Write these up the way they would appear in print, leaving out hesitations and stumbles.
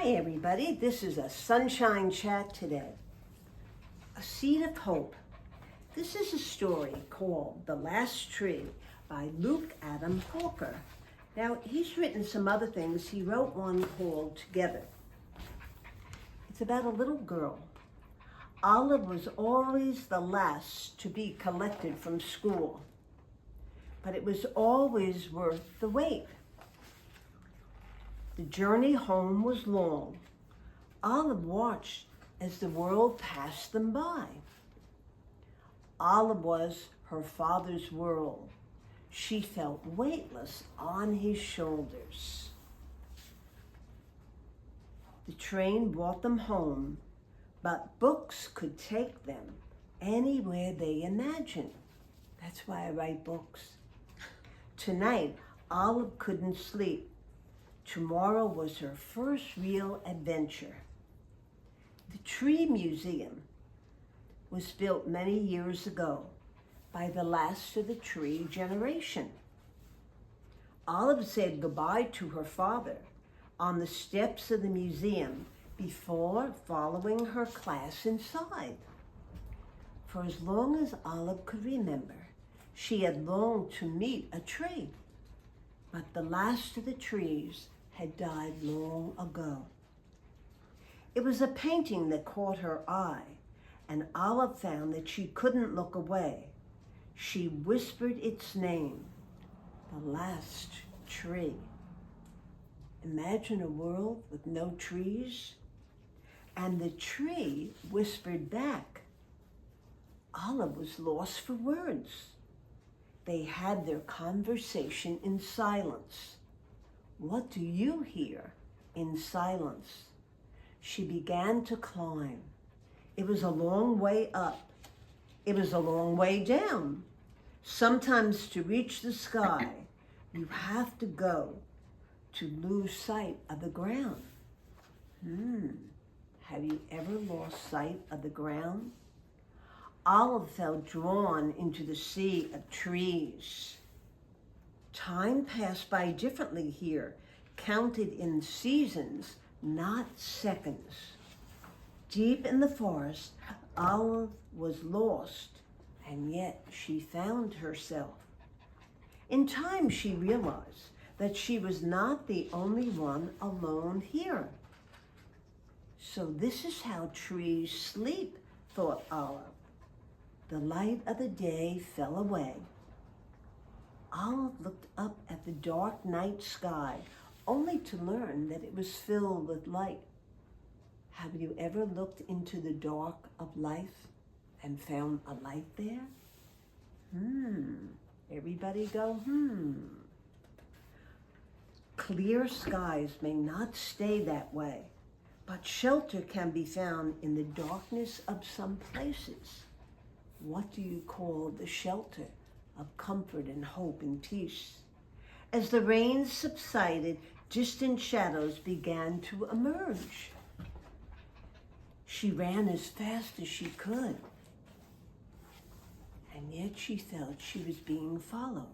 Hi everybody, this is a Sunshine Chat today. A Seed of Hope. This is a story called The Last Tree by Luke Adam Hawker. Now he's written some other things. He wrote one called Together. It's about a little girl. Olive was always the last to be collected from school, but it was always worth the wait. The journey home was long. Olive watched as the world passed them by. Olive was her father's world. She felt weightless on his shoulders. The train brought them home, but books could take them anywhere they imagined. That's why I write books. Tonight, Olive couldn't sleep. Tomorrow was her first real adventure. The Tree Museum was built many years ago by the last of the Tree generation. Olive said goodbye to her father on the steps of the museum before following her class inside. For as long as Olive could remember, she had longed to meet a tree, but the last of the trees had died long ago. It was a painting that caught her eye, and Olive found that she couldn't look away. She whispered its name, The Last Tree. Imagine a world with no trees. And the tree whispered back. Olive was lost for words. They had their conversation in silence. What do you hear in silence? She began to climb. It was a long way up. It was a long way down. Sometimes to reach the sky, you have to go to lose sight of the ground. Have you ever lost sight of the ground? Olive felt drawn into the sea of trees. Time passed by differently here, counted in seasons, not seconds. Deep in the forest, Olive was lost, and yet she found herself. In time, she realized that she was not the only one alone here. So this is how trees sleep, thought Olive. The light of the day fell away. Olive looked up at the dark night sky, only to learn that it was filled with light. Have you ever looked into the dark of life and found a light there? Everybody go, Clear skies may not stay that way, but shelter can be found in the darkness of some places. What do you call the shelter of comfort and hope and peace? As the rain subsided, distant shadows began to emerge. She ran as fast as she could, and yet she felt she was being followed.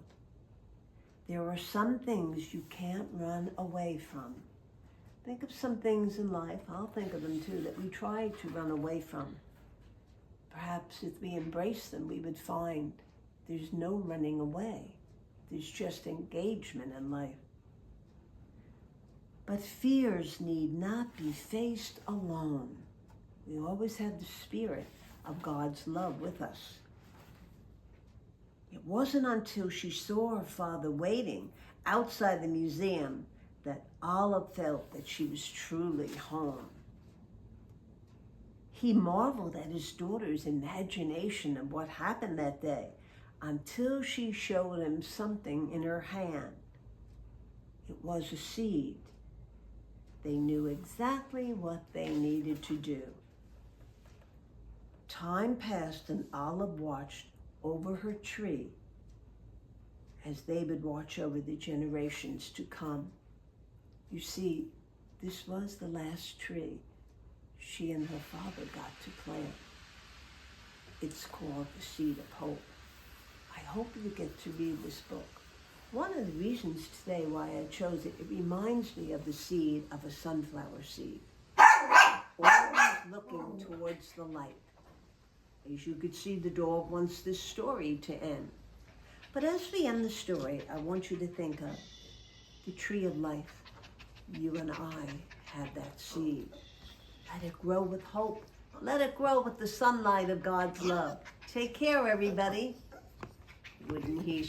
There are some things you can't run away from. Think of some things in life, I'll think of them too, that we try to run away from. Perhaps if we embrace them, we would find there's no running away. There's just engagement in life. But fears need not be faced alone. We always have the spirit of God's love with us. It wasn't until she saw her father waiting outside the museum that Olive felt that she was truly home. He marveled at his daughter's imagination of what happened that day until she showed him something in her hand. It was a seed. They knew exactly what they needed to do. Time passed and Olive watched over her tree as they would watch over the generations to come. You see, this was the last tree she and her father got to plant. It's called The Seed of Hope. I hope you get to read this book. One of the reasons today why I chose it, it reminds me of the seed of a sunflower seed. Always looking towards the light. As you could see, the dog wants this story to end. But as we end the story, I want you to think of the tree of life. You and I have that seed. Let it grow with hope. Let it grow with the sunlight of God's love. Take care, everybody. Wouldn't he